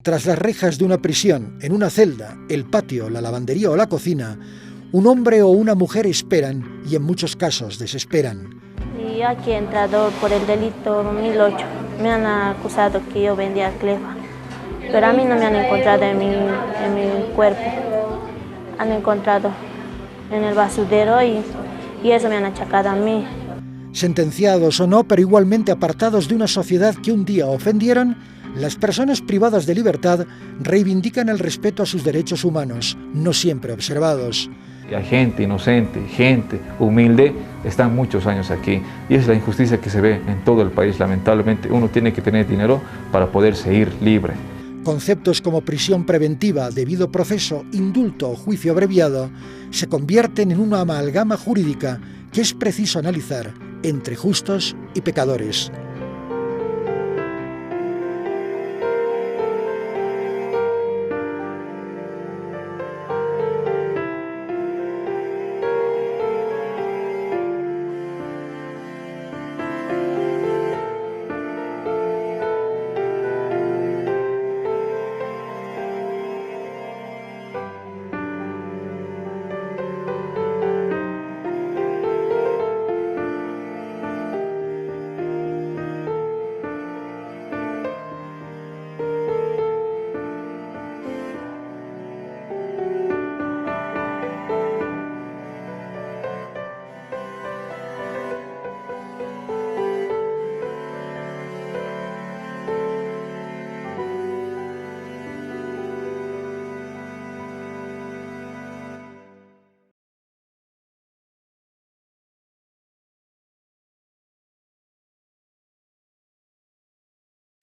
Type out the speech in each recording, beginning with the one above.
Tras las rejas de una prisión, en una celda, el patio, la lavandería o la cocina, un hombre o una mujer esperan y en muchos casos desesperan. Y yo aquí he entrado por el delito 2008. Me han acusado que yo vendía cleva, pero a mí no me han encontrado en mi cuerpo. Han encontrado en el basurero y eso me han achacado a mí. Sentenciados o no, pero igualmente apartados de una sociedad que un día ofendieron, las personas privadas de libertad reivindican el respeto a sus derechos humanos, no siempre observados. Hay gente inocente, gente humilde, están muchos años aquí y es la injusticia que se ve en todo el país. Lamentablemente uno tiene que tener dinero para poderse ir libre. Conceptos como prisión preventiva, debido proceso, indulto o juicio abreviado se convierten en una amalgama jurídica que es preciso analizar entre justos y pecadores.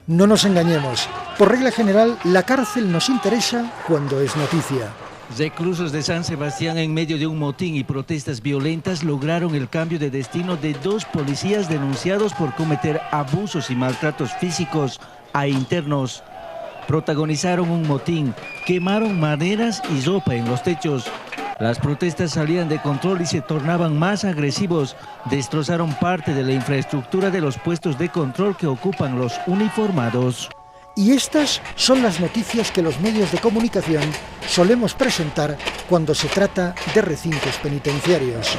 No nos engañemos, por regla general, la cárcel nos interesa cuando es noticia. Reclusos de San Sebastián, en medio de un motín y protestas violentas, lograron el cambio de destino de 2 policías denunciados por cometer abusos y maltratos físicos a internos. Protagonizaron un motín, quemaron maderas y ropa en los techos. Las protestas salían de control y se tornaban más agresivos. Destrozaron parte de la infraestructura de los puestos de control que ocupan los uniformados. Y estas son las noticias que los medios de comunicación solemos presentar cuando se trata de recintos penitenciarios.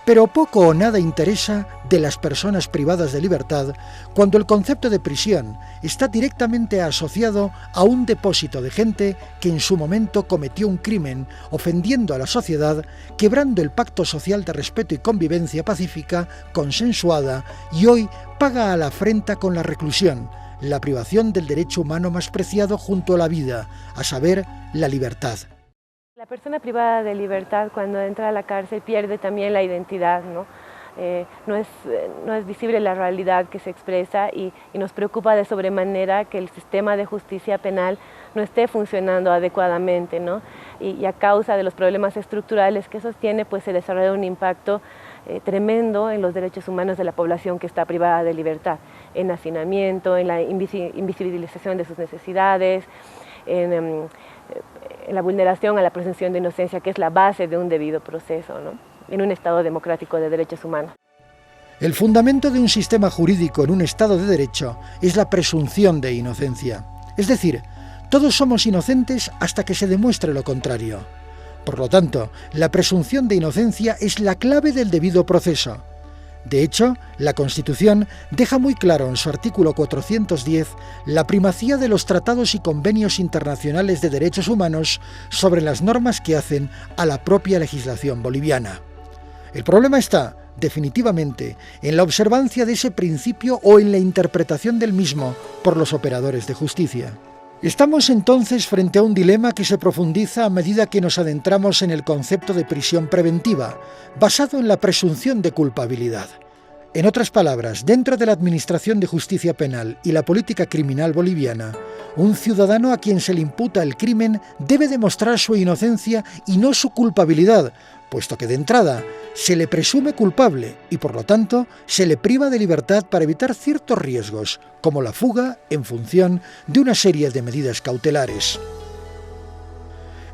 Pero poco o nada interesa de las personas privadas de libertad cuando el concepto de prisión está directamente asociado a un depósito de gente que en su momento cometió un crimen, ofendiendo a la sociedad, quebrando el pacto social de respeto y convivencia pacífica, consensuada, y hoy paga a la afrenta con la reclusión, la privación del derecho humano más preciado junto a la vida, a saber, la libertad. La persona privada de libertad cuando entra a la cárcel pierde también la identidad, ¿no? No es visible la realidad que se expresa y nos preocupa de sobremanera que el sistema de justicia penal no esté funcionando adecuadamente, ¿no? Y a causa de los problemas estructurales que sostiene, pues se desarrolla un impacto tremendo en los derechos humanos de la población que está privada de libertad, en hacinamiento, en la invisibilización de sus necesidades, en la vulneración a la presunción de inocencia, que es la base de un debido proceso, ¿no? En un Estado democrático de derechos humanos. El fundamento de un sistema jurídico en un Estado de Derecho es la presunción de inocencia. Es decir, todos somos inocentes hasta que se demuestre lo contrario. Por lo tanto, la presunción de inocencia es la clave del debido proceso. De hecho, la Constitución deja muy claro en su artículo 410 la primacía de los tratados y convenios internacionales de derechos humanos sobre las normas que hacen a la propia legislación boliviana. El problema está, definitivamente, en la observancia de ese principio o en la interpretación del mismo por los operadores de justicia. Estamos entonces frente a un dilema que se profundiza a medida que nos adentramos en el concepto de prisión preventiva, basado en la presunción de culpabilidad. En otras palabras, dentro de la Administración de Justicia Penal y la política criminal boliviana, un ciudadano a quien se le imputa el crimen debe demostrar su inocencia y no su culpabilidad, puesto que de entrada se le presume culpable y por lo tanto se le priva de libertad para evitar ciertos riesgos, como la fuga en función de una serie de medidas cautelares.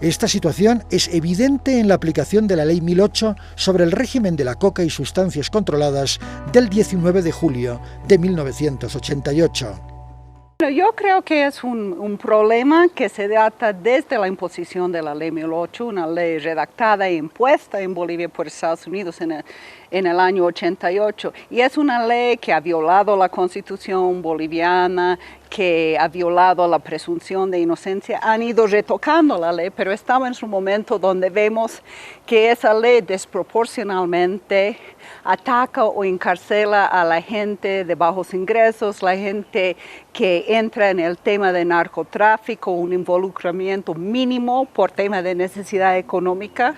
Esta situación es evidente en la aplicación de la Ley 1008 sobre el régimen de la coca y sustancias controladas del 19 de julio de 1988. Yo creo que es un problema que se data desde la imposición de la Ley 1008, una ley redactada e impuesta en Bolivia por Estados Unidos en el año 88. Y es una ley que ha violado la Constitución boliviana, que ha violado la presunción de inocencia. Han ido retocando la ley, pero estaba en su momento donde vemos que esa ley desproporcionalmente ataca o encarcela a la gente de bajos ingresos, la gente que entra en el tema de narcotráfico, un involucramiento mínimo por tema de necesidad económica,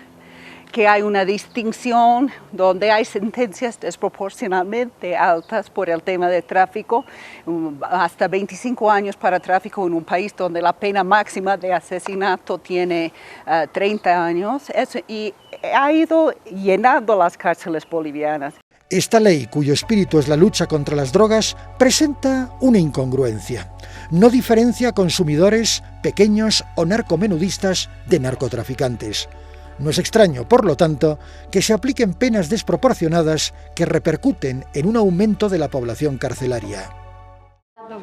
que hay una distinción donde hay sentencias desproporcionalmente altas por el tema de tráfico, hasta 25 años para tráfico en un país donde la pena máxima de asesinato tiene 30 años, y ha ido llenando las cárceles bolivianas. Esta ley, cuyo espíritu es la lucha contra las drogas, presenta una incongruencia. No diferencia a consumidores pequeños o narcomenudistas de narcotraficantes. No es extraño, por lo tanto, que se apliquen penas desproporcionadas que repercuten en un aumento de la población carcelaria.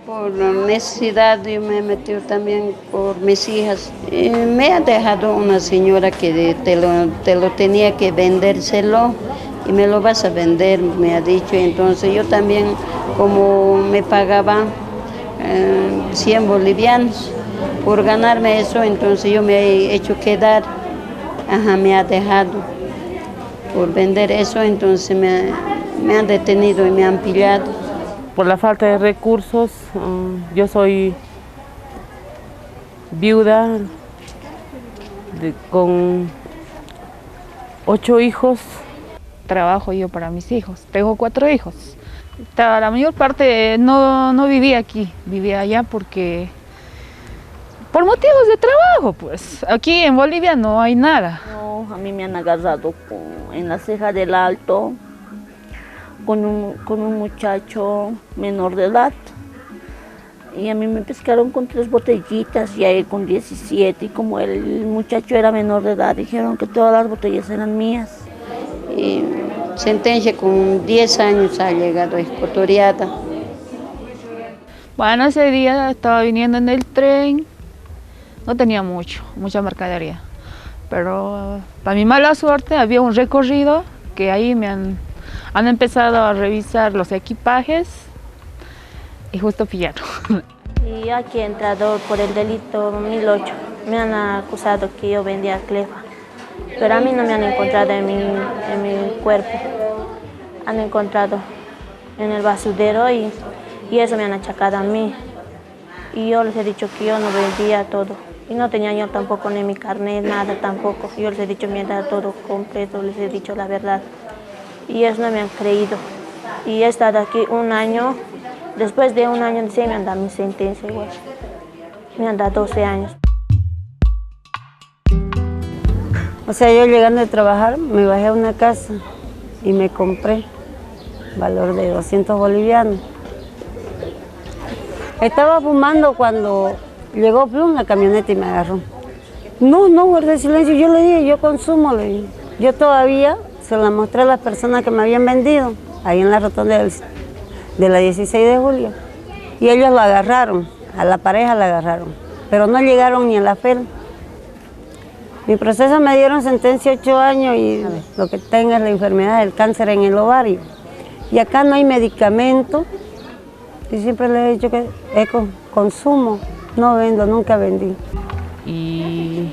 Por necesidad yo me he metido también por mis hijas. Me ha dejado una señora que te lo tenía que vendérselo y me lo vas a vender, me ha dicho. Entonces yo también, como me pagaba 100 bolivianos por ganarme eso, entonces yo me he hecho quedar. Me ha dejado por vender eso, entonces me han detenido y me han pillado. Por la falta de recursos, yo soy viuda con 8 hijos. Trabajo yo para mis hijos, tengo 4 hijos. La mayor parte no vivía aquí, vivía allá porque por motivos de trabajo, pues. Aquí en Bolivia no hay nada. No, a mí me han agarrado en la ceja del Alto con un muchacho menor de edad. Y a mí me pescaron con 3 botellitas y a él con 17. Y como el muchacho era menor de edad, dijeron que todas las botellas eran mías. Y sentencia con 10 años ha llegado escotoriada. Bueno, ese día estaba viniendo en el tren. No tenía mucha mercadería, pero para mi mala suerte había un recorrido que ahí me han empezado a revisar los equipajes y justo pillaron. Y aquí he entrado por el delito 1008. Me han acusado que yo vendía clefa, pero a mí no me han encontrado en mi cuerpo. Han encontrado en el basurero y eso me han achacado a mí. Y yo les he dicho que yo no vendía todo. Y no tenía yo tampoco ni mi carnet, nada tampoco. Yo les he dicho me han dado todo completo, les he dicho la verdad. Y ellos no me han creído. Y he estado aquí 1 año. Después de 1 año me han dado mi sentencia igual. Me han dado 12 años. O sea, yo llegando de trabajar me bajé a una casa y me compré valor de 200 bolivianos. Estaba fumando cuando llegó plum la camioneta y me agarró. No, guardé silencio. Yo le dije, yo consumo, le dije. Yo todavía se la mostré a las personas que me habían vendido, ahí en la rotonda de la 16 de julio. Y ellos lo agarraron, a la pareja la agarraron, pero no llegaron ni a la FEL. Mi proceso me dieron sentencia 8 años y lo que tenga es la enfermedad del cáncer en el ovario. Y acá no hay medicamento. Y siempre le he dicho que consumo, no vendo, nunca vendí. Y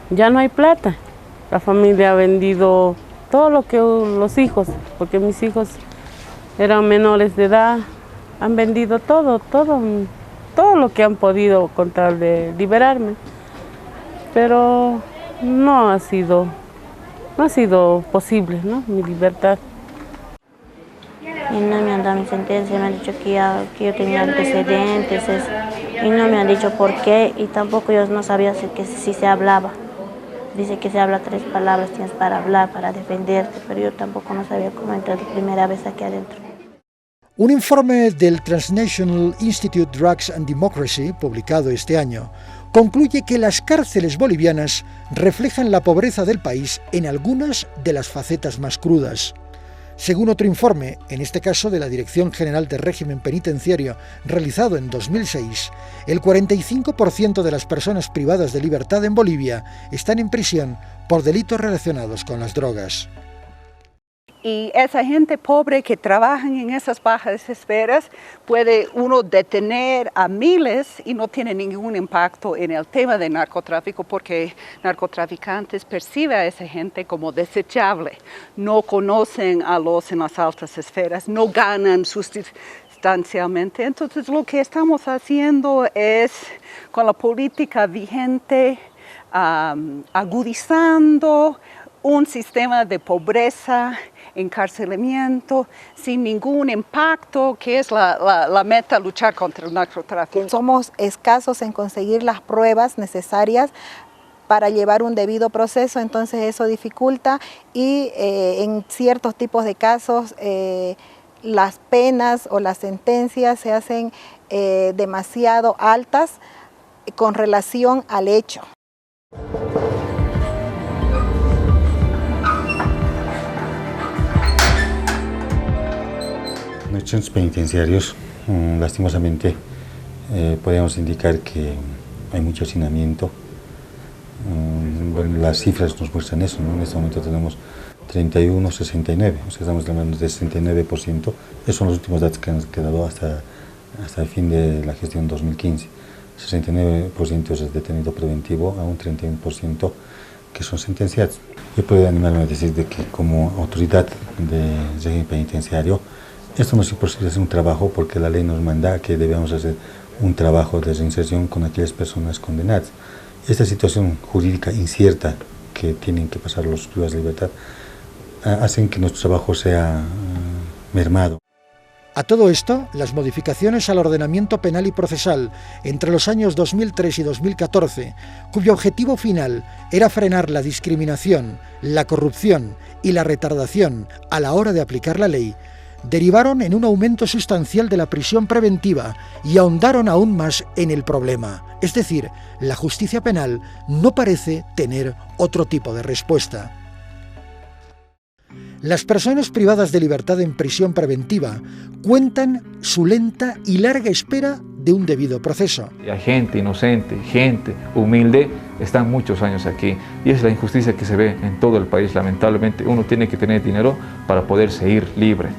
ya no hay plata. La familia ha vendido todo lo que los hijos, porque mis hijos eran menores de edad, han vendido todo lo que han podido con tal de liberarme. Pero no ha sido posible, ¿no? Mi libertad. Y no me han dado mi sentencia, me han dicho que yo tenía antecedentes, y no me han dicho por qué, y tampoco yo no sabía si se hablaba. Dice que se habla 3 palabras, tienes para hablar, para defenderte, pero yo tampoco no sabía cómo entrar de primera vez aquí adentro. Un informe del Transnational Institute Drugs and Democracy, publicado este año, concluye que las cárceles bolivianas reflejan la pobreza del país en algunas de las facetas más crudas. Según otro informe, en este caso de la Dirección General de Régimen Penitenciario, realizado en 2006, el 45% de las personas privadas de libertad en Bolivia están en prisión por delitos relacionados con las drogas. Y esa gente pobre que trabaja en esas bajas esferas puede uno detener a miles y no tiene ningún impacto en el tema del narcotráfico porque narcotraficantes perciben a esa gente como desechable, no conocen a los en las altas esferas, no ganan sustancialmente. Entonces lo que estamos haciendo es con la política vigente agudizando un sistema de pobreza, encarcelamiento, sin ningún impacto, que es la meta, luchar contra el narcotráfico. Somos escasos en conseguir las pruebas necesarias para llevar un debido proceso, entonces eso dificulta y en ciertos tipos de casos las penas o las sentencias se hacen demasiado altas con relación al hecho. En los centros penitenciarios, lastimosamente, podemos indicar que hay mucho hacinamiento. Bueno, las cifras nos muestran eso, ¿no? En este momento tenemos 31, 69, o sea, estamos hablando de 69%. Esos son los últimos datos que han quedado hasta el fin de la gestión 2015. 69% es detenido preventivo, a un 31% que son sentenciados. Yo puedo animarme a decir de que como autoridad de régimen penitenciario, esto nos es imposible hacer un trabajo porque la ley nos manda que debemos hacer un trabajo de reinserción con aquellas personas condenadas. Esta situación jurídica incierta que tienen que pasar los privados de libertad hacen que nuestro trabajo sea mermado. A todo esto, las modificaciones al ordenamiento penal y procesal entre los años 2003 y 2014, cuyo objetivo final era frenar la discriminación, la corrupción y la retardación a la hora de aplicar la ley, derivaron en un aumento sustancial de la prisión preventiva y ahondaron aún más en el problema. Es decir, la justicia penal no parece tener otro tipo de respuesta. Las personas privadas de libertad en prisión preventiva cuentan su lenta y larga espera de un debido proceso. Hay gente inocente, gente humilde, están muchos años aquí y es la injusticia que se ve en todo el país. Lamentablemente uno tiene que tener dinero para poderse ir libre.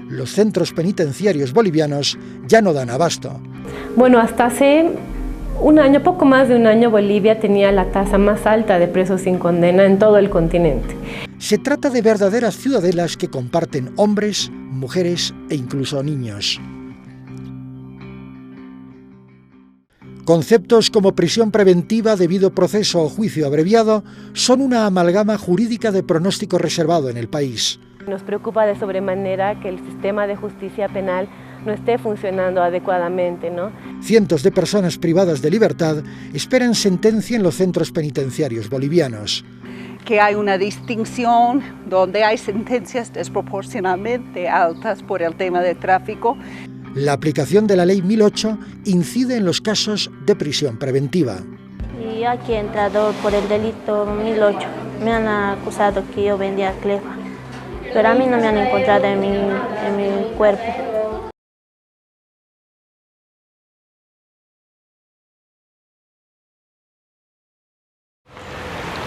Los centros penitenciarios bolivianos ya no dan abasto. Bueno, hasta hace un año, poco más de un año, Bolivia tenía la tasa más alta de presos sin condena en todo el continente. Se trata de verdaderas ciudadelas que comparten hombres, mujeres e incluso niños. Conceptos como prisión preventiva, debido proceso o juicio abreviado son una amalgama jurídica de pronóstico reservado en el país. Nos preocupa de sobremanera que el sistema de justicia penal no esté funcionando adecuadamente, ¿no? Cientos de personas privadas de libertad esperan sentencia en los centros penitenciarios bolivianos. Que hay una distinción donde hay sentencias desproporcionalmente altas por el tema del tráfico. La aplicación de la Ley 1008 incide en los casos de prisión preventiva. Y aquí he entrado por el delito 1008. Me han acusado que yo vendía clefa, pero a mí no me han encontrado en mi cuerpo.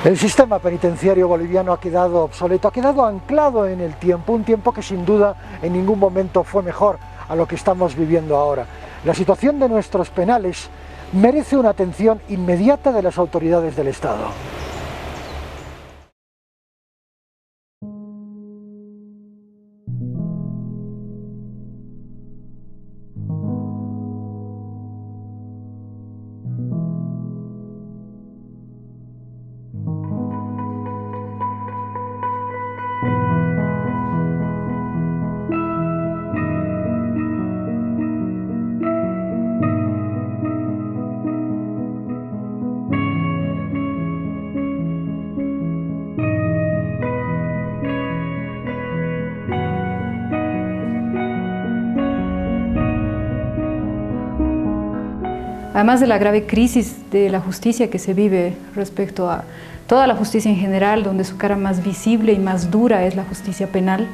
El sistema penitenciario boliviano ha quedado obsoleto, ha quedado anclado en el tiempo, un tiempo que sin duda en ningún momento fue mejor a lo que estamos viviendo ahora. La situación de nuestros penales merece una atención inmediata de las autoridades del Estado. además de la grave crisis de la justicia que se vive respecto a toda la justicia en general, donde su cara más visible y más dura es la justicia penal,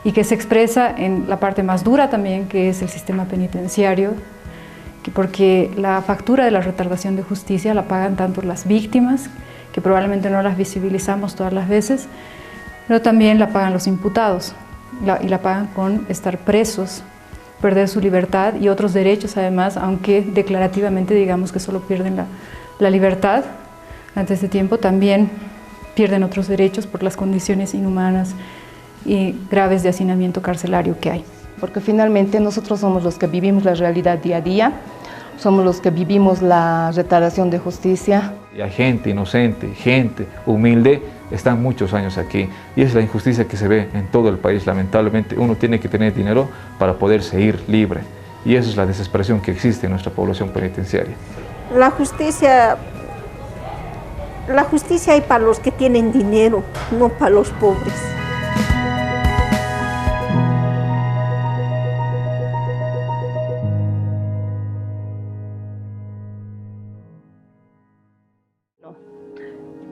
y que se expresa en la parte más dura también, que es el sistema penitenciario, porque la factura de la retardación de justicia la pagan tanto las víctimas, que probablemente no las visibilizamos todas las veces, pero también la pagan los imputados, y la pagan con estar presos, perder su libertad y otros derechos además, aunque declarativamente digamos que solo pierden la libertad. Ante este tiempo también pierden otros derechos por las condiciones inhumanas y graves de hacinamiento carcelario que hay. Porque finalmente nosotros somos los que vivimos la realidad día a día, somos los que vivimos la retardación de justicia. Y hay gente inocente, gente humilde, están muchos años aquí y es la injusticia que se ve en todo el país. Lamentablemente uno tiene que tener dinero para poderse ir libre y esa es la desesperación que existe en nuestra población penitenciaria. La justicia hay para los que tienen dinero, no para los pobres.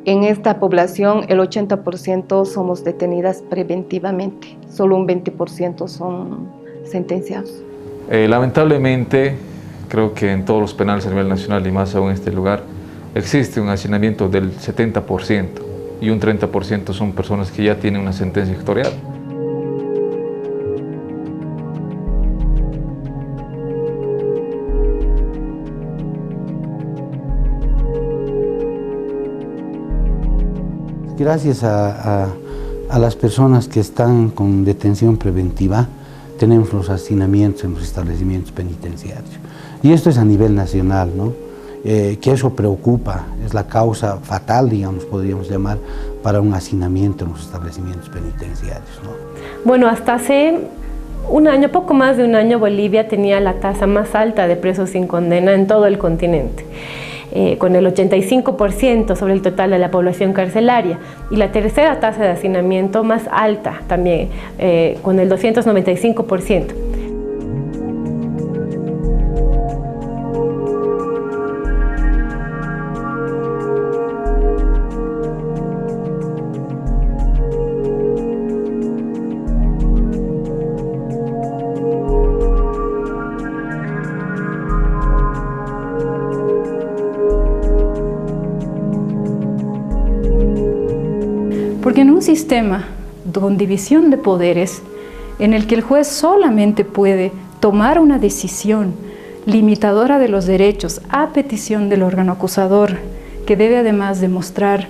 En esta población el 80% somos detenidas preventivamente, solo un 20% son sentenciados. Lamentablemente, creo que en todos los penales a nivel nacional y más aún en este lugar, existe un hacinamiento del 70% y un 30% son personas que ya tienen una sentencia ejecutorial. Gracias a las personas que están con detención preventiva, tenemos los hacinamientos en los establecimientos penitenciarios. Y esto es a nivel nacional, ¿no? Que eso preocupa, es la causa fatal, digamos, podríamos llamar, para un hacinamiento en los establecimientos penitenciarios, ¿no? Bueno, hasta hace un año, poco más de un año, Bolivia tenía la tasa más alta de presos sin condena en todo el continente, con el 85% sobre el total de la población carcelaria, y la tercera tasa de hacinamiento más alta también, con el 295%. Porque en un sistema con división de poderes, en el que el juez solamente puede tomar una decisión limitadora de los derechos a petición del órgano acusador, que debe además demostrar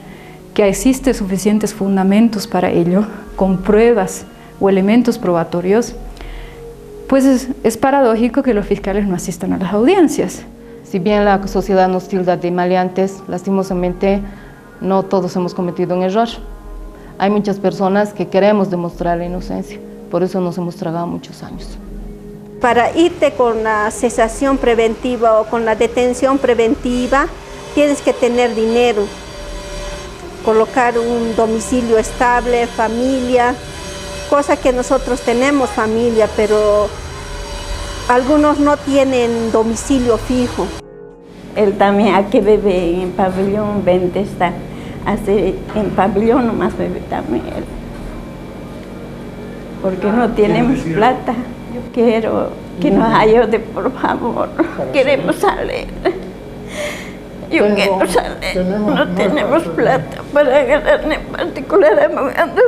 que existen suficientes fundamentos para ello, con pruebas o elementos probatorios, pues es paradójico que los fiscales no asistan a las audiencias. Si bien la sociedad nos tilda de maleantes, lastimosamente no todos hemos cometido un error. Hay muchas personas que queremos demostrar la inocencia, por eso nos hemos tragado muchos años. Para irte con la cesación preventiva o con la detención preventiva, tienes que tener dinero, colocar un domicilio estable, familia, cosa que nosotros tenemos familia, pero algunos no tienen domicilio fijo. Él también aquí vive en pabellón 20 está. Así en pabellón nomás bebe también él. Porque no tenemos plata. Yo quiero que nos ayude, por favor. Queremos salir. Yo quiero salir. No tenemos plata para ganar en particular abogado.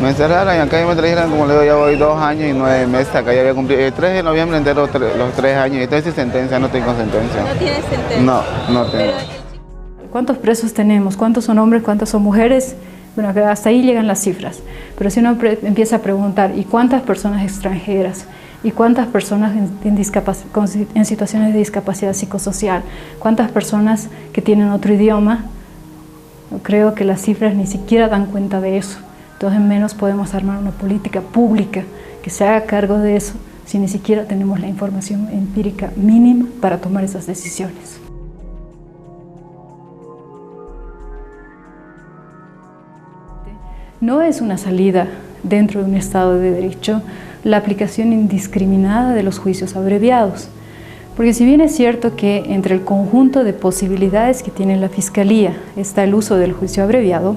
Me encerraron y acá me trajeron, como le digo, ya voy 2 años y 9 meses, acá ya había cumplido. El 3 de noviembre entero los 3 años y entonces sentencia, no tengo sentencia. ¿No tienes sentencia? No, no tengo. ¿Cuántos presos tenemos? ¿Cuántos son hombres? ¿Cuántas son mujeres? Bueno, hasta ahí llegan las cifras. Pero si uno empieza a preguntar, ¿y cuántas personas extranjeras? ¿Y cuántas personas en situaciones de discapacidad psicosocial? ¿Cuántas personas que tienen otro idioma? Creo que las cifras ni siquiera dan cuenta de eso. Entonces menos podemos armar una política pública que se haga cargo de eso si ni siquiera tenemos la información empírica mínima para tomar esas decisiones. No es una salida dentro de un Estado de Derecho la aplicación indiscriminada de los juicios abreviados. Porque si bien es cierto que entre el conjunto de posibilidades que tiene la Fiscalía está el uso del juicio abreviado,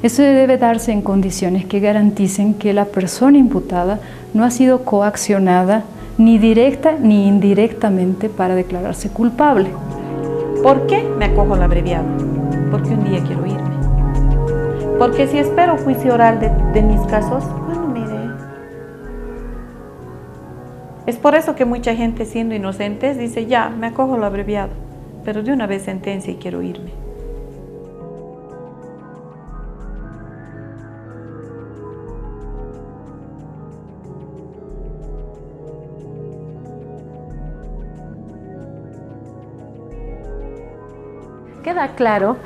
esto debe darse en condiciones que garanticen que la persona imputada no ha sido coaccionada ni directa ni indirectamente para declararse culpable. ¿Por qué me acojo al abreviado? Porque un día quiero irme. Porque si espero juicio oral de mis casos, ¿cuándo me iré? Es por eso que mucha gente, siendo inocentes, dice, ya, me acojo al abreviado, pero de una vez sentencia y quiero irme. Queda claro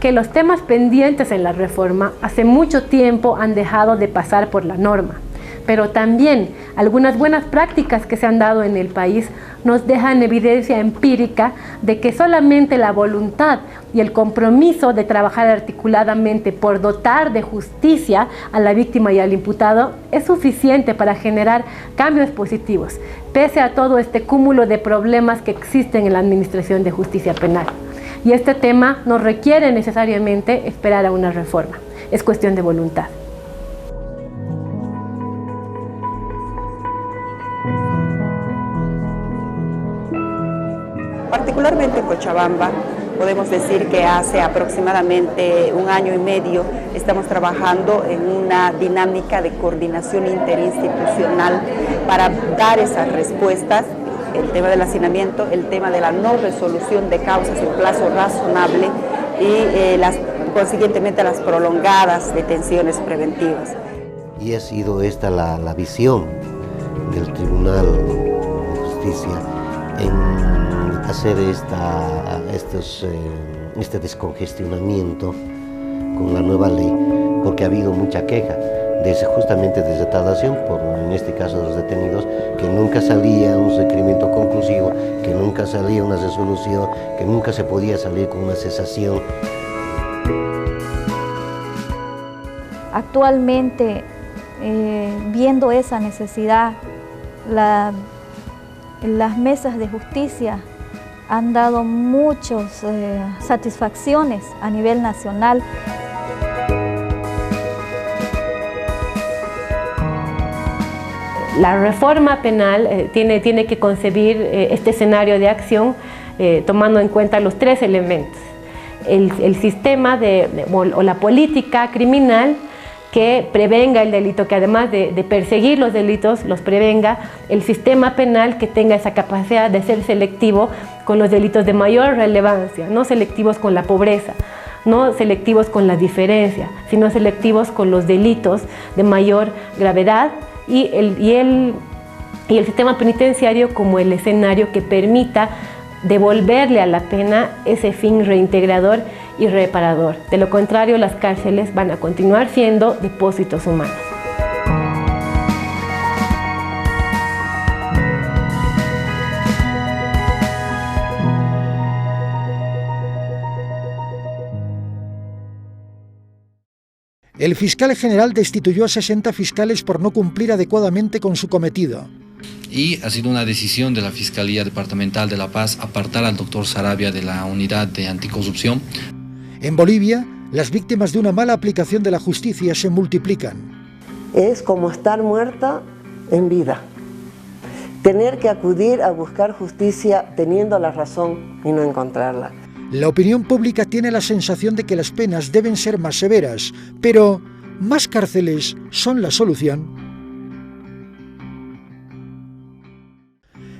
que los temas pendientes en la reforma hace mucho tiempo han dejado de pasar por la norma, pero también algunas buenas prácticas que se han dado en el país nos dejan evidencia empírica de que solamente la voluntad y el compromiso de trabajar articuladamente por dotar de justicia a la víctima y al imputado es suficiente para generar cambios positivos, pese a todo este cúmulo de problemas que existen en la administración de justicia penal. Y este tema no requiere necesariamente esperar a una reforma, es cuestión de voluntad. Particularmente en Cochabamba, podemos decir que hace aproximadamente 1 año y medio estamos trabajando en una dinámica de coordinación interinstitucional para dar esas respuestas. El tema del hacinamiento, el tema de la no resolución de causas en plazo razonable y consiguientemente las prolongadas detenciones preventivas. Y ha sido esta la visión del Tribunal de Justicia en hacer este descongestionamiento con la nueva ley, porque ha habido mucha queja justamente de retardación, en este caso de los detenidos, que nunca salía un requerimiento conclusivo, que nunca salía una resolución, que nunca se podía salir con una cesación. Actualmente, viendo esa necesidad, las mesas de justicia han dado muchas satisfacciones a nivel nacional. La reforma penal tiene que concebir este escenario de acción tomando en cuenta los 3 elementos. El sistema o la política criminal que prevenga el delito, que además de perseguir los delitos, los prevenga. El sistema penal que tenga esa capacidad de ser selectivo con los delitos de mayor relevancia, no selectivos con la pobreza, no selectivos con la diferencia, sino selectivos con los delitos de mayor gravedad. Y el sistema penitenciario como el escenario que permita devolverle a la pena ese fin reintegrador y reparador. De lo contrario, las cárceles van a continuar siendo depósitos humanos. El fiscal general destituyó a 60 fiscales por no cumplir adecuadamente con su cometido. Y ha sido una decisión de la Fiscalía Departamental de La Paz apartar al doctor Sarabia de la unidad de anticorrupción. En Bolivia, las víctimas de una mala aplicación de la justicia se multiplican. Es como estar muerta en vida. Tener que acudir a buscar justicia teniendo la razón y no encontrarla. La opinión pública tiene la sensación de que las penas deben ser más severas, pero ¿más cárceles son la solución?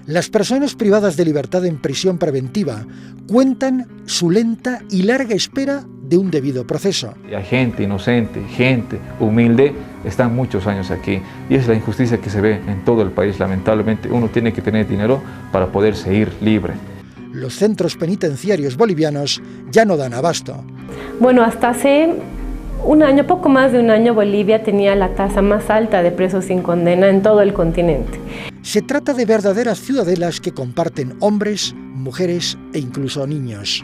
Las personas privadas de libertad en prisión preventiva cuentan su lenta y larga espera de un debido proceso. Hay gente inocente, gente humilde, están muchos años aquí y es la injusticia que se ve en todo el país. Lamentablemente uno tiene que tener dinero para poderse ir libre. Los centros penitenciarios bolivianos ya no dan abasto. Bueno, hasta hace un año, poco más de un año, Bolivia tenía la tasa más alta de presos sin condena en todo el continente. Se trata de verdaderas ciudadelas que comparten hombres, mujeres e incluso niños.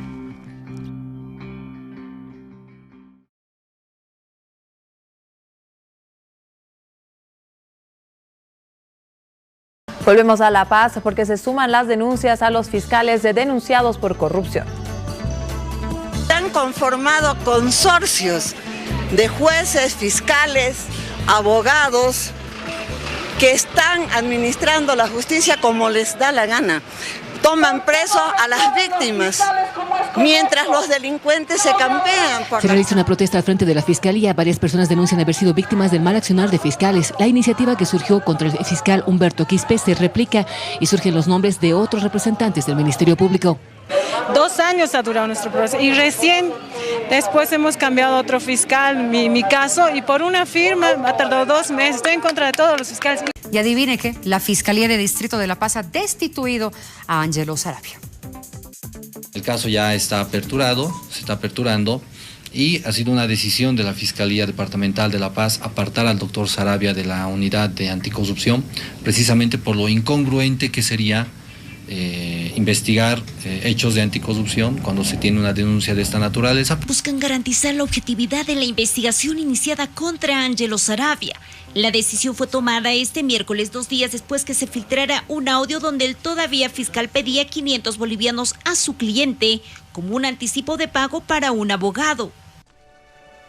Volvemos a La Paz porque se suman las denuncias a los fiscales denunciados por corrupción. Han conformado consorcios de jueces, fiscales, abogados que están administrando la justicia como les da la gana. Toman preso a las víctimas, mientras los delincuentes se campean. Se realiza una protesta al frente de la Fiscalía. Varias personas denuncian haber sido víctimas del mal accionar de fiscales. La iniciativa que surgió contra el fiscal Humberto Quispe se replica y surgen los nombres de otros representantes del Ministerio Público. 2 años ha durado nuestro proceso y recién después hemos cambiado a otro fiscal, mi caso, y por una firma ha tardado 2 meses. Estoy en contra de todos los fiscales. Y adivine qué, la Fiscalía de Distrito de La Paz ha destituido a Ángelo Sarabia. El caso ya está aperturado, se está aperturando y ha sido una decisión de la Fiscalía Departamental de La Paz apartar al doctor Sarabia de la unidad de anticorrupción, precisamente por lo incongruente que sería investigar hechos de anticorrupción cuando se tiene una denuncia de esta naturaleza. Buscan garantizar la objetividad de la investigación iniciada contra Ángelo Sarabia. La decisión fue tomada este miércoles, 2 días después que se filtrara un audio donde el todavía fiscal pedía 500 bolivianos a su cliente como un anticipo de pago para un abogado.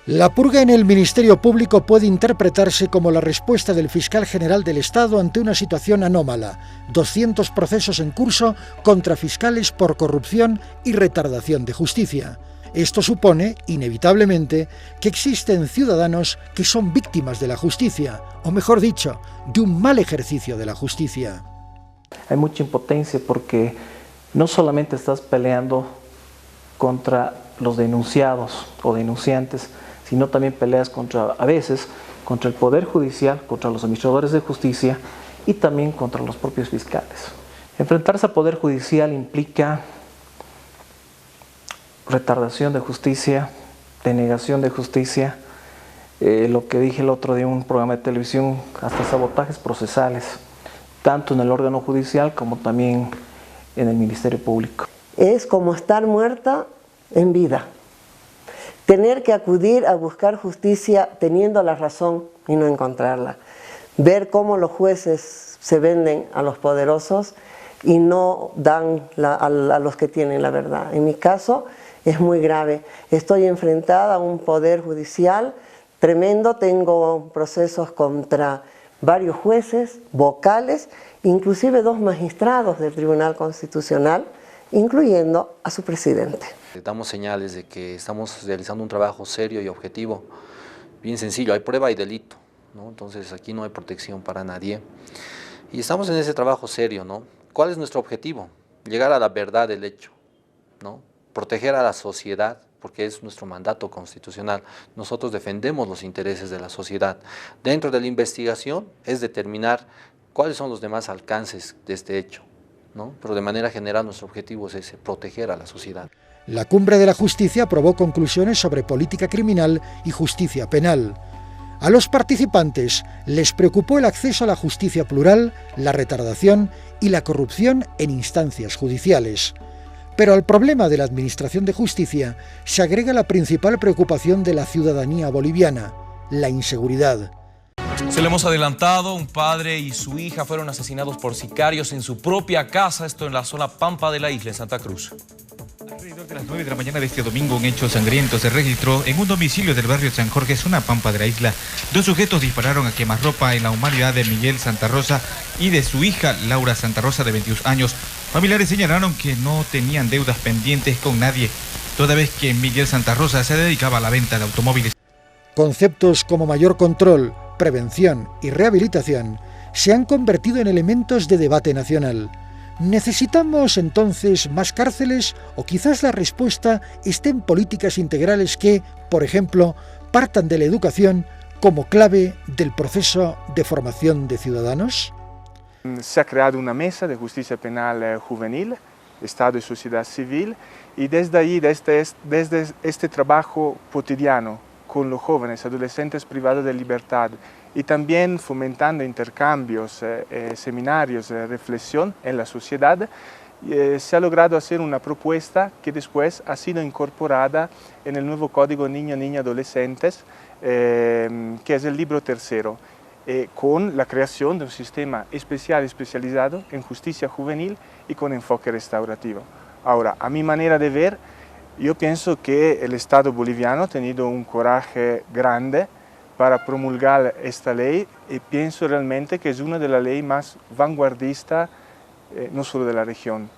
La purga en el Ministerio Público puede interpretarse como la respuesta del fiscal general del Estado ante una situación anómala: 200 procesos en curso contra fiscales por corrupción y retardación de justicia. Esto supone, inevitablemente, que existen ciudadanos que son víctimas de la justicia, o mejor dicho, de un mal ejercicio de la justicia. Hay mucha impotencia porque no solamente estás peleando contra los denunciados o denunciantes, sino también peleas a veces contra el Poder Judicial, contra los administradores de justicia y también contra los propios fiscales. Enfrentarse al Poder Judicial implica retardación de justicia, denegación de justicia, lo que dije el otro día en un programa de televisión, hasta sabotajes procesales, tanto en el órgano judicial como también en el Ministerio Público. Es como estar muerta en vida. Tener que acudir a buscar justicia teniendo la razón y no encontrarla. Ver cómo los jueces se venden a los poderosos y no dan a los que tienen la verdad. En mi caso es muy grave. Estoy enfrentada a un poder judicial tremendo. Tengo procesos contra varios jueces, vocales, inclusive 2 magistrados del Tribunal Constitucional, incluyendo a su presidente. Damos señales de que estamos realizando un trabajo serio y objetivo, bien sencillo, hay prueba y delito, ¿no? Entonces aquí no hay protección para nadie y estamos en ese trabajo serio, ¿no? ¿Cuál es nuestro objetivo? Llegar a la verdad del hecho, ¿no? Proteger a la sociedad, porque es nuestro mandato constitucional. Nosotros defendemos los intereses de la sociedad. Dentro de la investigación es determinar cuáles son los demás alcances de este hecho, ¿no? Pero de manera general nuestro objetivo es ese, proteger a la sociedad. La Cumbre de la Justicia aprobó conclusiones sobre política criminal y justicia penal. A los participantes les preocupó el acceso a la justicia plural, la retardación y la corrupción en instancias judiciales. Pero al problema de la administración de justicia se agrega la principal preocupación de la ciudadanía boliviana: la inseguridad. Se lo hemos adelantado, un padre y su hija fueron asesinados por sicarios en su propia casa, esto en la zona Pampa de la isla, en Santa Cruz. Alrededor de las 9 de la mañana de este domingo, un hecho sangriento se registró en un domicilio del barrio San Jorge, zona Pampa de la isla. 2 sujetos dispararon a quemarropa en la humanidad de Miguel Santa Rosa y de su hija Laura Santa Rosa, de 21 años. Familiares señalaron que no tenían deudas pendientes con nadie, toda vez que Miguel Santa Rosa se dedicaba a la venta de automóviles. Conceptos como mayor control, prevención y rehabilitación se han convertido en elementos de debate nacional. ¿Necesitamos entonces más cárceles o quizás la respuesta esté en políticas integrales que, por ejemplo, partan de la educación como clave del proceso de formación de ciudadanos? Se ha creado una mesa de justicia penal juvenil, Estado y sociedad civil, y desde ahí, desde este trabajo cotidiano con los jóvenes, adolescentes privados de libertad, y también fomentando intercambios, seminarios, reflexión en la sociedad, se ha logrado hacer una propuesta que después ha sido incorporada en el nuevo Código Niño, Niña, Adolescentes, que es el libro 3. con la creación de un sistema especializado en justicia juvenil y con enfoque restaurativo. Ahora, a mi manera de ver, yo pienso que el Estado boliviano ha tenido un coraje grande para promulgar esta ley y pienso realmente que es una de las leyes más vanguardistas, no solo de la región,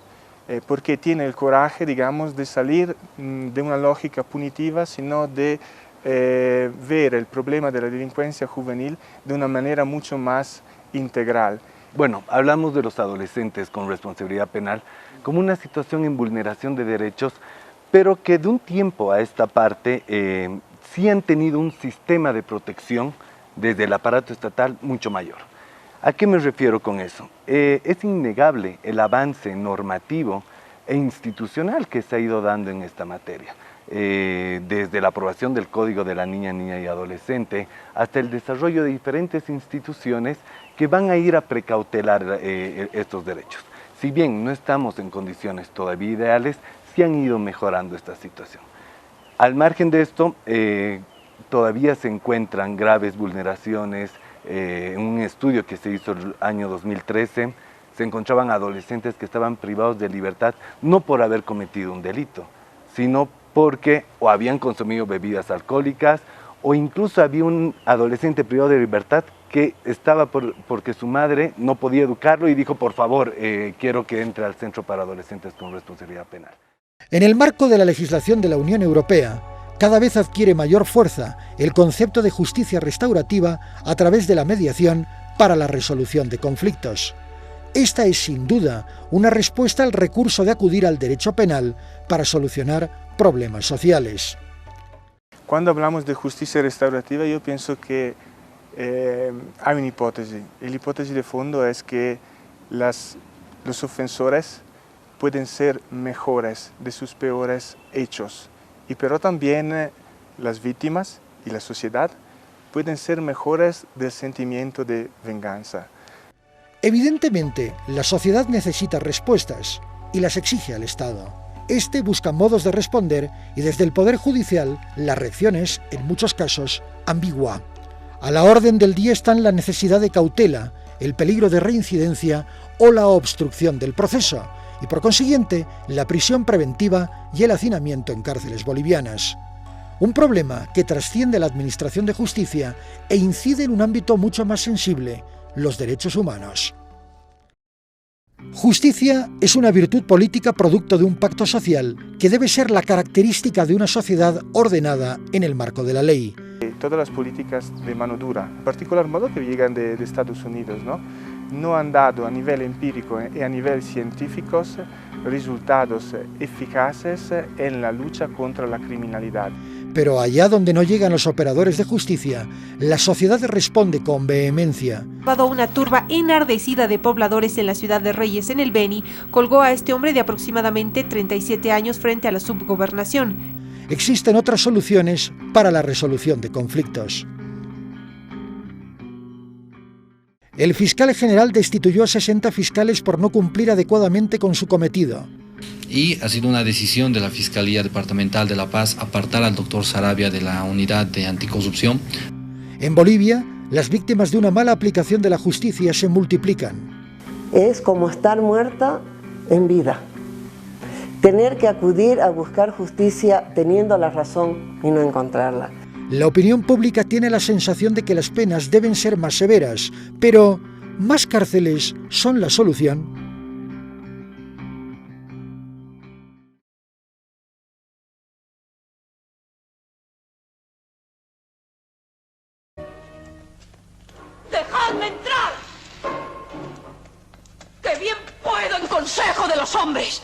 porque tiene el coraje, digamos, de salir de una lógica punitiva, sino de ver el problema de la delincuencia juvenil de una manera mucho más integral. Bueno, hablamos de los adolescentes con responsabilidad penal como una situación en vulneración de derechos, pero que de un tiempo a esta parte sí han tenido un sistema de protección desde el aparato estatal mucho mayor. ¿A qué me refiero con eso? Es innegable el avance normativo e institucional que se ha ido dando en esta materia. Desde la aprobación del Código de la Niña y Adolescente hasta el desarrollo de diferentes instituciones que van a ir a precautelar estos derechos. Si bien no estamos en condiciones todavía ideales, sí han ido mejorando esta situación. Al margen de esto, todavía se encuentran graves vulneraciones. En un estudio que se hizo el año 2013, se encontraban adolescentes que estaban privados de libertad no por haber cometido un delito, sino porque o habían consumido bebidas alcohólicas o incluso había un adolescente privado de libertad que estaba porque su madre no podía educarlo y dijo, por favor, quiero que entre al Centro para Adolescentes con Responsabilidad Penal. En el marco de la legislación de la Unión Europea, cada vez adquiere mayor fuerza el concepto de justicia restaurativa a través de la mediación para la resolución de conflictos. Esta es sin duda una respuesta al recurso de acudir al derecho penal para solucionar problemas sociales. Cuando hablamos de justicia restaurativa, yo pienso que hay una hipótesis. La hipótesis de fondo es que los ofensores pueden ser mejores de sus peores hechos, pero también las víctimas y la sociedad pueden ser mejores del sentimiento de venganza. Evidentemente, la sociedad necesita respuestas y las exige al Estado. Este busca modos de responder y desde el Poder Judicial la reacción es, en muchos casos, ambigua. A la orden del día están la necesidad de cautela, el peligro de reincidencia o la obstrucción del proceso y, por consiguiente, la prisión preventiva y el hacinamiento en cárceles bolivianas. Un problema que trasciende la administración de justicia e incide en un ámbito mucho más sensible, los derechos humanos. Justicia es una virtud política producto de un pacto social que debe ser la característica de una sociedad ordenada en el marco de la ley. Todas las políticas de mano dura, en particular modo que llegan de Estados Unidos, no han dado a nivel empírico y a nivel científico resultados eficaces en la lucha contra la criminalidad. Pero allá donde no llegan los operadores de justicia, la sociedad responde con vehemencia. Una turba enardecida de pobladores en la ciudad de Reyes, en el Beni, colgó a este hombre de aproximadamente 37 años frente a la subgobernación. Existen otras soluciones para la resolución de conflictos. El fiscal general destituyó a 60 fiscales por no cumplir adecuadamente con su cometido. Y ha sido una decisión de la Fiscalía Departamental de La Paz apartar al doctor Sarabia de la unidad de anticorrupción. En Bolivia, las víctimas de una mala aplicación de la justicia se multiplican. Es como estar muerta en vida. Tener que acudir a buscar justicia teniendo la razón y no encontrarla. La opinión pública tiene la sensación de que las penas deben ser más severas, pero ¿más cárceles son la solución? ¡Dejadme entrar! ¡Que bien puedo en consejo de los hombres!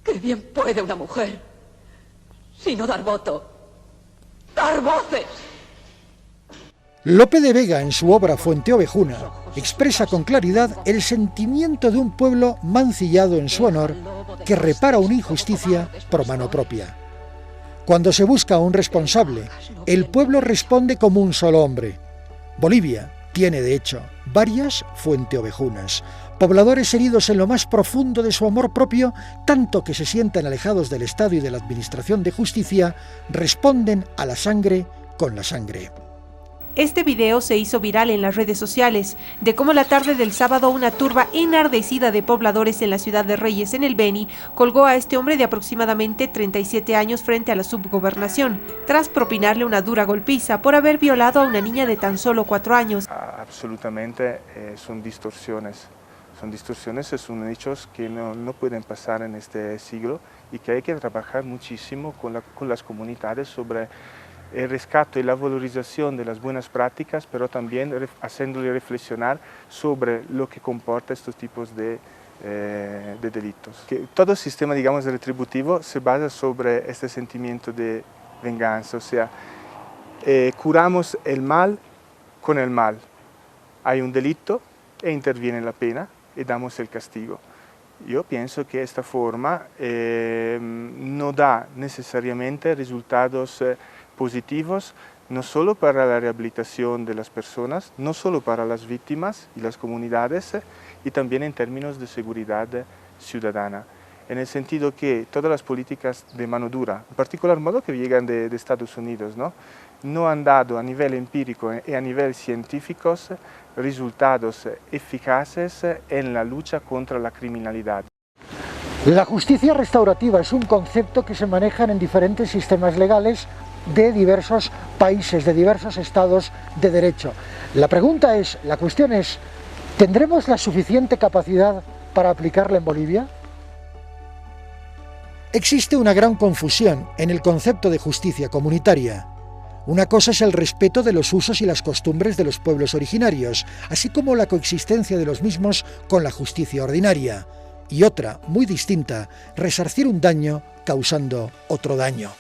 ¡Qué bien puede una mujer, sino dar voto, dar voces! Lope de Vega, en su obra Fuente Ovejuna, expresa con claridad el sentimiento de un pueblo mancillado en su honor que repara una injusticia por mano propia. Cuando se busca a un responsable, el pueblo responde como un solo hombre. Bolivia tiene, de hecho, varias Fuente Ovejunas, pobladores heridos en lo más profundo de su amor propio, tanto que se sientan alejados del Estado y de la administración de justicia, responden a la sangre con la sangre. Este video se hizo viral en las redes sociales, de cómo la tarde del sábado una turba enardecida de pobladores en la ciudad de Reyes, en el Beni, colgó a este hombre de aproximadamente 37 años frente a la subgobernación, tras propinarle una dura golpiza por haber violado a una niña de tan solo 4 años. Absolutamente son distorsiones. Son distorsiones, son hechos que no pueden pasar en este siglo y que hay que trabajar muchísimo con las comunidades sobre el rescate y la valorización de las buenas prácticas, pero también haciéndole reflexionar sobre lo que comporta estos tipos de delitos. Que todo el sistema, digamos, retributivo se basa sobre este sentimiento de venganza, o sea, curamos el mal con el mal. Hay un delito e interviene la pena y damos el castigo. Yo pienso que esta forma no da necesariamente resultados positivos, no solo para la rehabilitación de las personas, no solo para las víctimas y las comunidades, y también en términos de seguridad ciudadana. En el sentido que todas las políticas de mano dura, en particular modo que llegan de Estados Unidos, no han dado a nivel empírico y a nivel científico resultados eficaces en la lucha contra la criminalidad. La justicia restaurativa es un concepto que se maneja en diferentes sistemas legales de diversos países, de diversos estados de derecho. La cuestión es, ¿tendremos la suficiente capacidad para aplicarla en Bolivia? Existe una gran confusión en el concepto de justicia comunitaria. Una cosa es el respeto de los usos y las costumbres de los pueblos originarios, así como la coexistencia de los mismos con la justicia ordinaria. Y otra, muy distinta, resarcir un daño causando otro daño.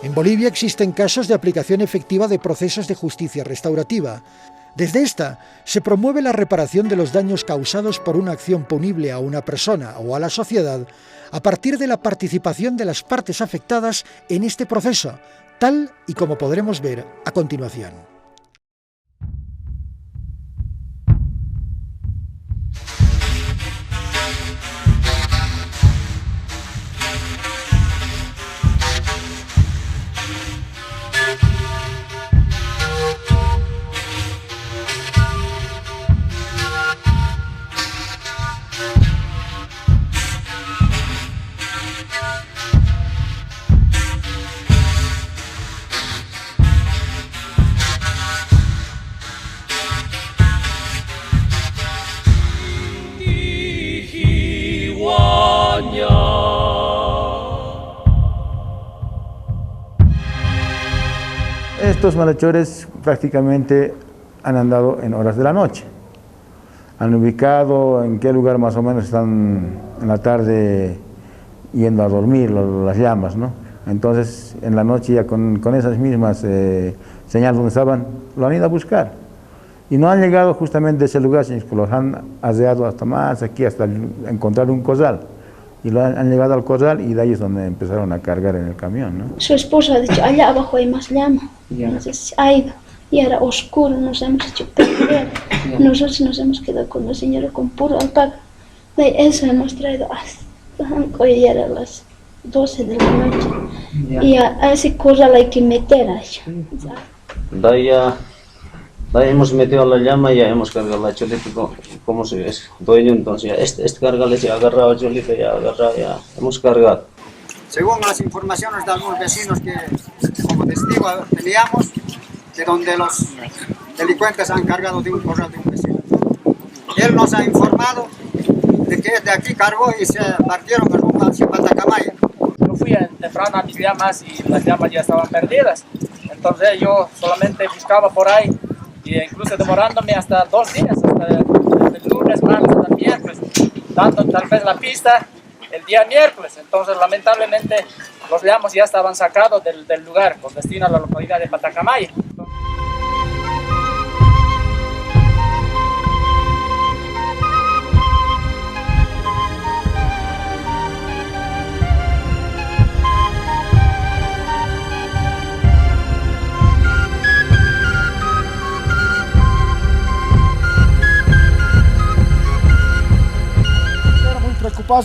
En Bolivia existen casos de aplicación efectiva de procesos de justicia restaurativa. Desde esta se promueve la reparación de los daños causados por una acción punible a una persona o a la sociedad a partir de la participación de las partes afectadas en este proceso, tal y como podremos ver a continuación. Estos malhechores prácticamente han andado en horas de la noche. Han ubicado en qué lugar más o menos están en la tarde yendo a dormir las llamas, ¿no? Entonces en la noche ya con esas mismas señales donde estaban, lo han ido a buscar. Y no han llegado justamente a ese lugar, sino que los han aseado hasta más aquí, hasta encontrar un corral. Y han llegado al corral y de ahí es donde empezaron a cargar en el camión, ¿no? Su esposa ha dicho, allá abajo hay más llama. Entonces ha ido y era oscuro, nos hemos hecho perder. Nosotros nos hemos quedado con la señora con puro alpaca. De eso hemos traído hasta hoy ya eran las 12 de la noche. Y a ese corral hay que meter ahí. De ahí hemos metido la llama y ya hemos cargado la cholita como si es dueño, entonces ya este cargale se ha agarrado el cholita, ya agarrado, ya hemos cargado. Según las informaciones de algunos vecinos que como testigo teníamos, de donde los delincuentes han cargado de un corral de un vecino. Él nos ha informado de que de aquí cargó y se partieron rumbo hacia Patacamaya. Yo fui temprano a mis llamas y las llamas ya estaban perdidas, entonces yo solamente buscaba por ahí. Y incluso demorándome hasta 2 días, hasta el lunes, martes, hasta el miércoles, dando tal vez la pista el día miércoles. Entonces, lamentablemente, los llamos ya estaban sacados del lugar con destino a la localidad de Patacamaya.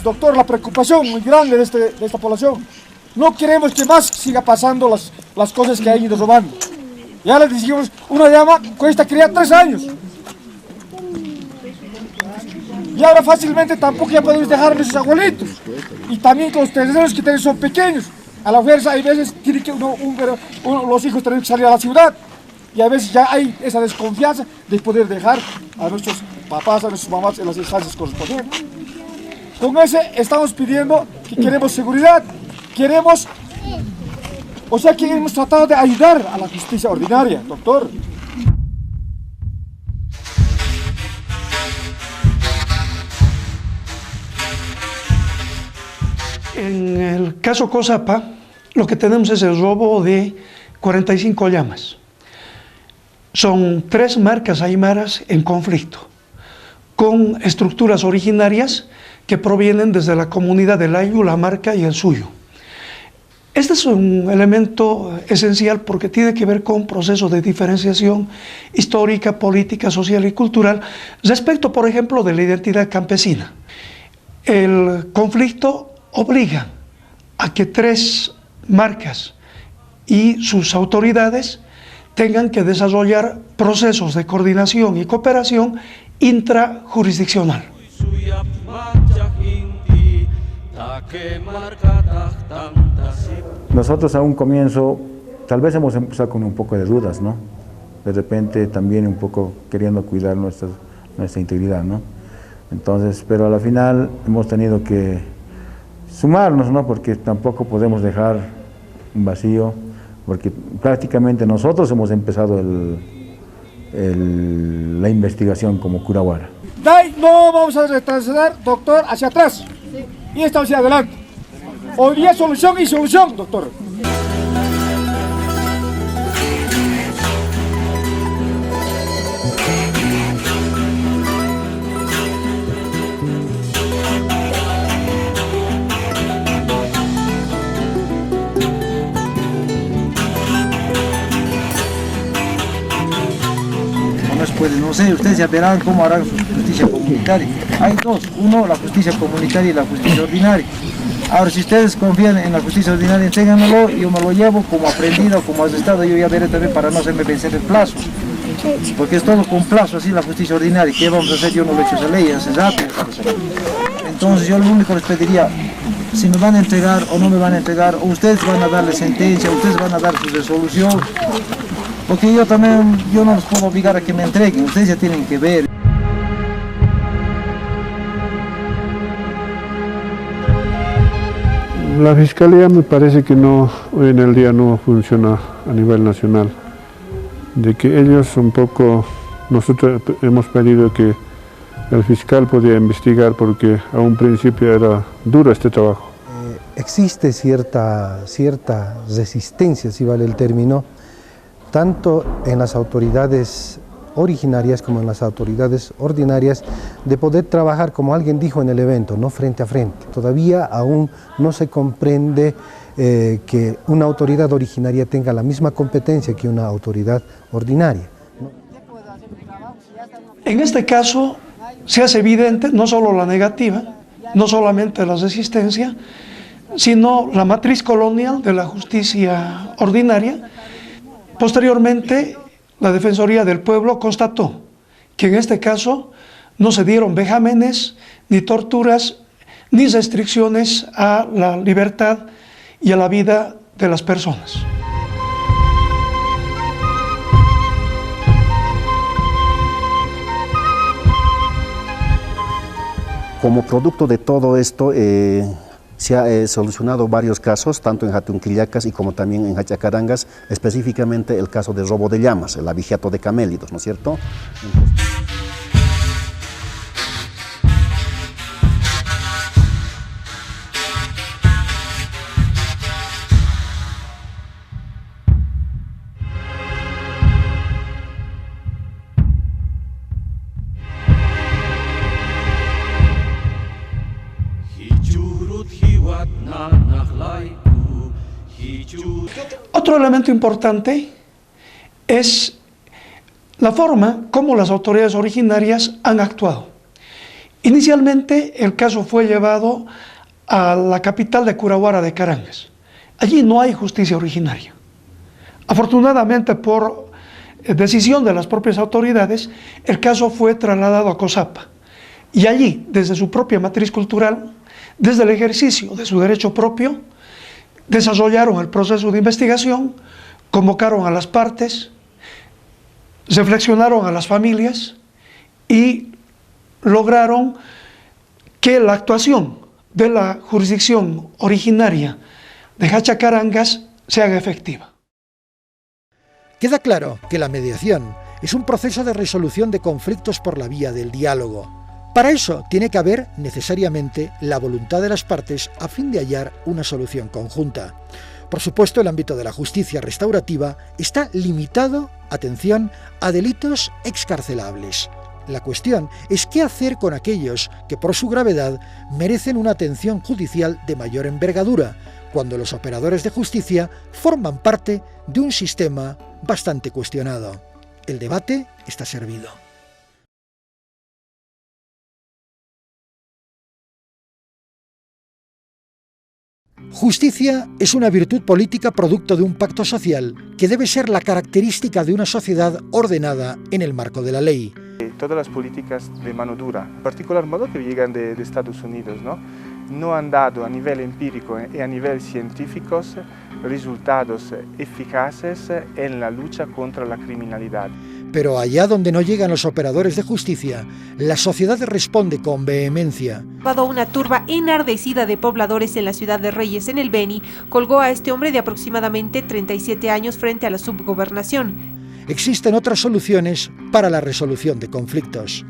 Doctor, la preocupación muy grande de esta población. No queremos que más siga pasando las cosas que han ido robando. Ya les dijimos, una llama cuesta criar 3 años. Y ahora fácilmente tampoco ya podemos dejar a nuestros abuelitos. Y también que los terrenos que tienen son pequeños. A la fuerza hay veces tiene que los hijos tienen que salir a la ciudad. Y a veces ya hay esa desconfianza de poder dejar a nuestros papás, a nuestras mamás en las instancias correspondientes. Con ese estamos pidiendo que queremos seguridad, queremos, que hemos tratado de ayudar a la justicia ordinaria, doctor. En el caso Cosapa, lo que tenemos es el robo de 45 llamas. Son 3 marcas aymaras en conflicto, con estructuras originarias que provienen desde la comunidad del Ayu, la marca y el suyo. Este es un elemento esencial porque tiene que ver con un proceso de diferenciación histórica, política, social y cultural respecto, por ejemplo, de la identidad campesina. El conflicto obliga a que 3 marcas y sus autoridades tengan que desarrollar procesos de coordinación y cooperación intrajurisdiccional. Nosotros a un comienzo tal vez hemos empezado con un poco de dudas, ¿no? De repente también un poco queriendo cuidar nuestra integridad, ¿no? Entonces, pero a la final hemos tenido que sumarnos, ¿no? Porque tampoco podemos dejar un vacío, porque prácticamente nosotros hemos empezado la investigación como Curahuara. No vamos a retroceder, doctor, hacia atrás. Y estamos hacia adelante. Hoy día solución y solución, doctor. No sé, ustedes ya verán cómo harán su justicia comunitaria. Hay 2, uno la justicia comunitaria y la justicia ordinaria. Ahora, si ustedes confían en la justicia ordinaria, enséñamelo, yo me lo llevo como aprendido, como asestado, yo ya veré también para no hacerme vencer el plazo. Porque es todo con plazo, así la justicia ordinaria. ¿Qué vamos a hacer? Yo no lo he hecho esa ley hace rato. Entonces yo lo único les pediría, si me van a entregar o no me van a entregar, o ustedes van a darle sentencia, o ustedes van a dar su resolución. Porque yo no los puedo obligar a que me entreguen, ustedes ya tienen que ver. La Fiscalía me parece que hoy en el día no funciona a nivel nacional. De que ellos nosotros hemos pedido que el fiscal podía investigar porque a un principio era duro este trabajo. Existe cierta resistencia, si vale el término, tanto en las autoridades originarias como en las autoridades ordinarias, de poder trabajar, como alguien dijo en el evento, no frente a frente. Todavía aún no se comprende que una autoridad originaria tenga la misma competencia que una autoridad ordinaria. En este caso se hace evidente no solo la negativa, no solamente la resistencia, sino la matriz colonial de la justicia ordinaria. Posteriormente, la Defensoría del Pueblo constató que en este caso no se dieron vejámenes, ni torturas, ni restricciones a la libertad y a la vida de las personas. Como producto de todo esto, se ha solucionado varios casos, tanto en Jatunquillacas y como también en Hachacarangas, específicamente el caso de robo de llamas, el abigeato de camélidos, ¿no es cierto? Otro elemento importante es la forma como las autoridades originarias han actuado. Inicialmente el caso fue llevado a la capital de Curahuara de Carangas. Allí no hay justicia originaria. Afortunadamente por decisión de las propias autoridades, el caso fue trasladado a COSAPA. Y allí, desde su propia matriz cultural, desde el ejercicio de su derecho propio, desarrollaron el proceso de investigación, convocaron a las partes, reflexionaron a las familias y lograron que la actuación de la jurisdicción originaria de Hachacarangas se haga efectiva. Queda claro que la mediación es un proceso de resolución de conflictos por la vía del diálogo. Para eso tiene que haber necesariamente la voluntad de las partes a fin de hallar una solución conjunta. Por supuesto, el ámbito de la justicia restaurativa está limitado, atención, a delitos excarcelables. La cuestión es qué hacer con aquellos que por su gravedad merecen una atención judicial de mayor envergadura, cuando los operadores de justicia forman parte de un sistema bastante cuestionado. El debate está servido. Justicia es una virtud política producto de un pacto social que debe ser la característica de una sociedad ordenada en el marco de la ley. Todas las políticas de mano dura, en particular modo que llegan de Estados Unidos, no han dado a nivel empírico y a nivel científico resultados eficaces en la lucha contra la criminalidad. Pero allá donde no llegan los operadores de justicia, la sociedad responde con vehemencia. Una turba enardecida de pobladores en la ciudad de Reyes, en el Beni, colgó a este hombre de aproximadamente 37 años frente a la subgobernación. Existen otras soluciones para la resolución de conflictos.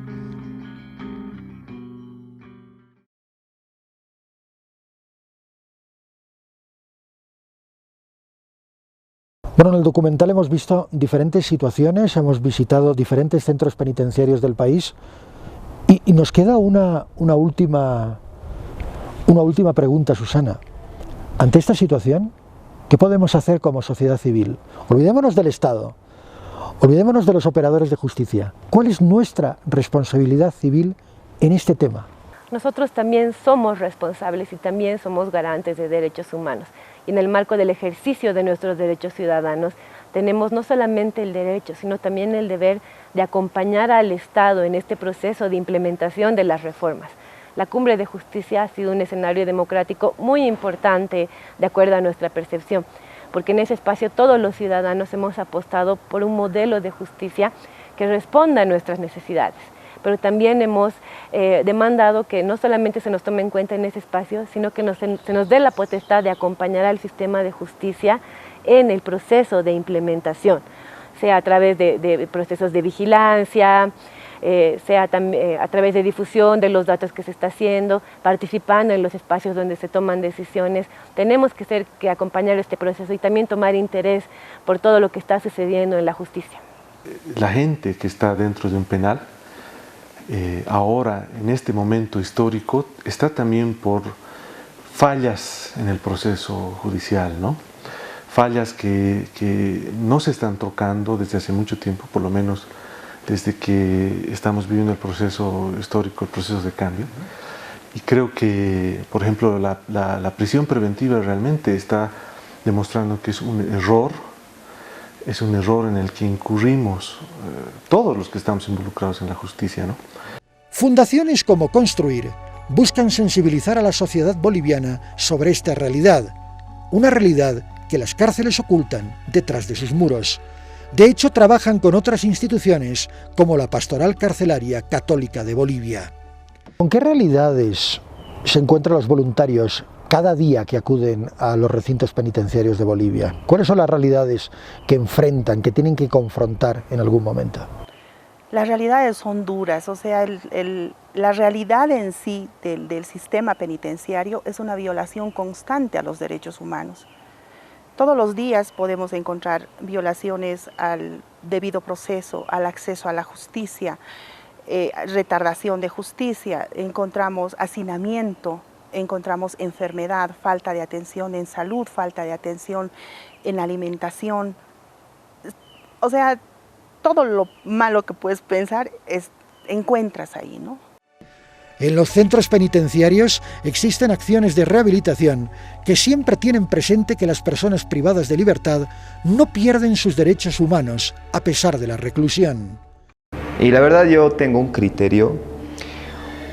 Bueno, en el documental hemos visto diferentes situaciones, hemos visitado diferentes centros penitenciarios del país y nos queda una última pregunta, Susana. Ante esta situación, ¿qué podemos hacer como sociedad civil? Olvidémonos del Estado, olvidémonos de los operadores de justicia. ¿Cuál es nuestra responsabilidad civil en este tema? Nosotros también somos responsables y también somos garantes de derechos humanos. Y en el marco del ejercicio de nuestros derechos ciudadanos, tenemos no solamente el derecho, sino también el deber de acompañar al Estado en este proceso de implementación de las reformas. La Cumbre de Justicia ha sido un escenario democrático muy importante, de acuerdo a nuestra percepción, porque en ese espacio todos los ciudadanos hemos apostado por un modelo de justicia que responda a nuestras necesidades. Pero también hemos demandado que no solamente se nos tome en cuenta en ese espacio, sino que se nos dé la potestad de acompañar al sistema de justicia en el proceso de implementación, sea a través de procesos de vigilancia, sea también a través de difusión de los datos que se está haciendo, participando en los espacios donde se toman decisiones. Tenemos que acompañar este proceso y también tomar interés por todo lo que está sucediendo en la justicia. La gente que está dentro de un penal, ahora, en este momento histórico, está también por fallas en el proceso judicial, ¿no? Fallas que no se están tocando desde hace mucho tiempo, por lo menos desde que estamos viviendo el proceso histórico, el proceso de cambio. Y creo que, por ejemplo, la prisión preventiva realmente está demostrando que es un error en el que incurrimos todos los que estamos involucrados en la justicia, ¿no? Fundaciones como Construir buscan sensibilizar a la sociedad boliviana sobre esta realidad, una realidad que las cárceles ocultan detrás de sus muros. De hecho, trabajan con otras instituciones como la Pastoral Carcelaria Católica de Bolivia. ¿Con qué realidades se encuentran los voluntarios cada día que acuden a los recintos penitenciarios de Bolivia? ¿Cuáles son las realidades que enfrentan, que tienen que confrontar en algún momento? Las realidades son duras, o sea, la realidad en sí del sistema penitenciario es una violación constante a los derechos humanos. Todos los días podemos encontrar violaciones al debido proceso, al acceso a la justicia, retardación de justicia, encontramos hacinamiento, encontramos enfermedad, falta de atención en salud, falta de atención en alimentación. O sea, todo lo malo que puedes pensar encuentras ahí, ¿no? En los centros penitenciarios existen acciones de rehabilitación que siempre tienen presente que las personas privadas de libertad no pierden sus derechos humanos a pesar de la reclusión. Y la verdad yo tengo un criterio,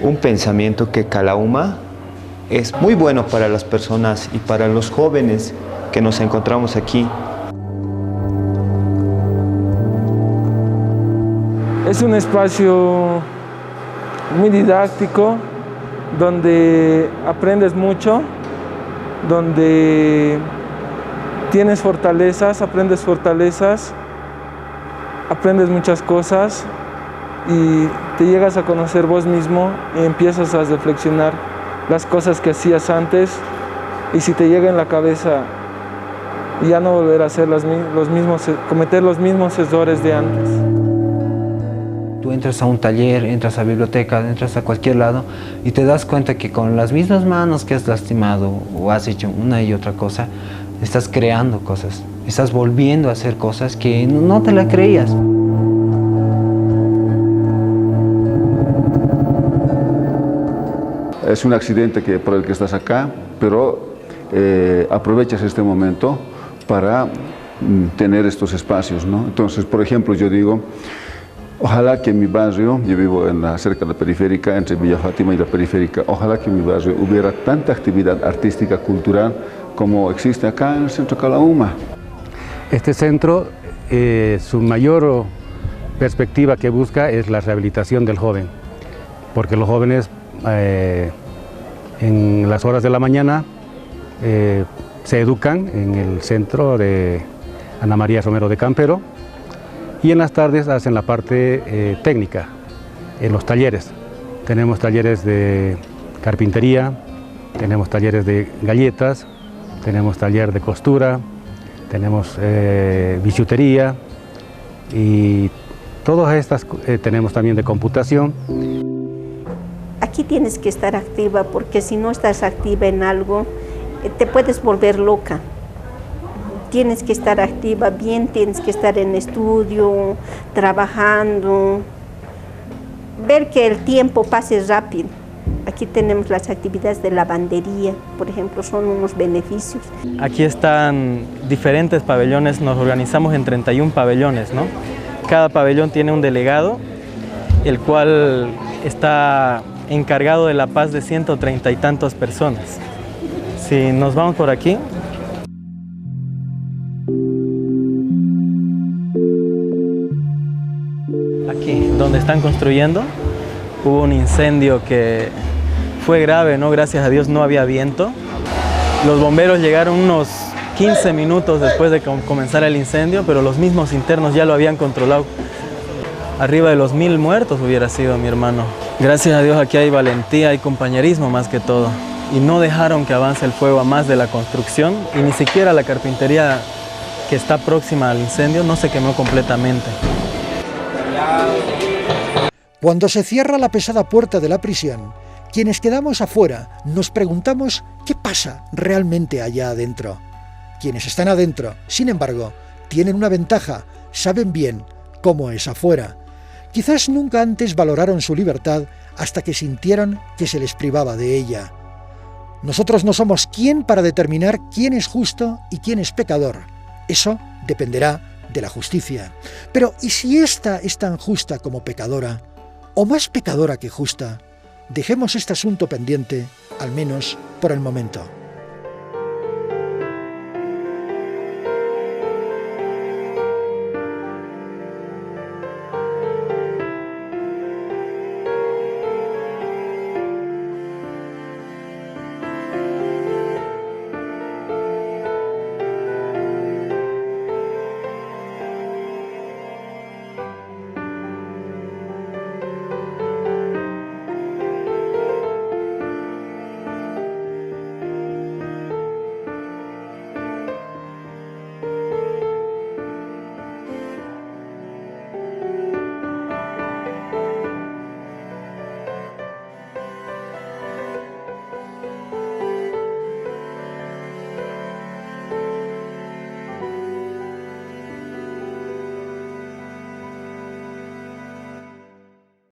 un pensamiento que Calauma es muy bueno para las personas y para los jóvenes que nos encontramos aquí. Es un espacio muy didáctico, donde aprendes mucho, donde tienes fortalezas, aprendes muchas cosas y te llegas a conocer vos mismo y empiezas a reflexionar las cosas que hacías antes, y si te llega en la cabeza ya no volver a hacer cometer los mismos errores de antes. Tú entras a un taller, entras a biblioteca, entras a cualquier lado y te das cuenta que con las mismas manos que has lastimado o has hecho una y otra cosa, estás creando cosas, estás volviendo a hacer cosas que no te la creías. Es un accidente por el que estás acá, pero aprovechas este momento para tener estos espacios, ¿no? Entonces, por ejemplo, yo digo, ojalá que en mi barrio, yo vivo cerca de la periférica, entre Villa Fátima y la periférica, ojalá que en mi barrio hubiera tanta actividad artística, cultural, como existe acá en el Centro Calauma. Este centro, su mayor perspectiva que busca es la rehabilitación del joven, porque los jóvenes en las horas de la mañana se educan en el centro de Ana María Romero de Campero, y en las tardes hacen la parte técnica, en los talleres. Tenemos talleres de carpintería, tenemos talleres de galletas, tenemos taller de costura, tenemos bisutería y todas estas tenemos también de computación. Aquí tienes que estar activa, porque si no estás activa en algo, te puedes volver loca. Tienes que estar activa bien, tienes que estar en estudio, trabajando, ver que el tiempo pase rápido. Aquí tenemos las actividades de lavandería, por ejemplo, son unos beneficios. Aquí están diferentes pabellones, nos organizamos en 31 pabellones, ¿no? Cada pabellón tiene un delegado, el cual está encargado de la paz de 130 y tantas personas. Si nos vamos por aquí. Aquí, donde están construyendo, hubo un incendio que fue grave, ¿no? Gracias a Dios no había viento. Los bomberos llegaron unos 15 minutos después de comenzar el incendio, pero los mismos internos ya lo habían controlado. Arriba de los 1000 muertos hubiera sido, mi hermano. Gracias a Dios aquí hay valentía y compañerismo más que todo. Y no dejaron que avance el fuego a más de la construcción, y ni siquiera la carpintería que está próxima al incendio no se quemó completamente. Cuando se cierra la pesada puerta de la prisión, quienes quedamos afuera nos preguntamos qué pasa realmente allá adentro. Quienes están adentro, sin embargo, tienen una ventaja, saben bien cómo es afuera. Quizás nunca antes valoraron su libertad hasta que sintieron que se les privaba de ella. Nosotros no somos quién para determinar quién es justo y quién es pecador. Eso dependerá de la justicia. Pero ¿y si ésta es tan justa como pecadora? ¿O más pecadora que justa? Dejemos este asunto pendiente, al menos por el momento.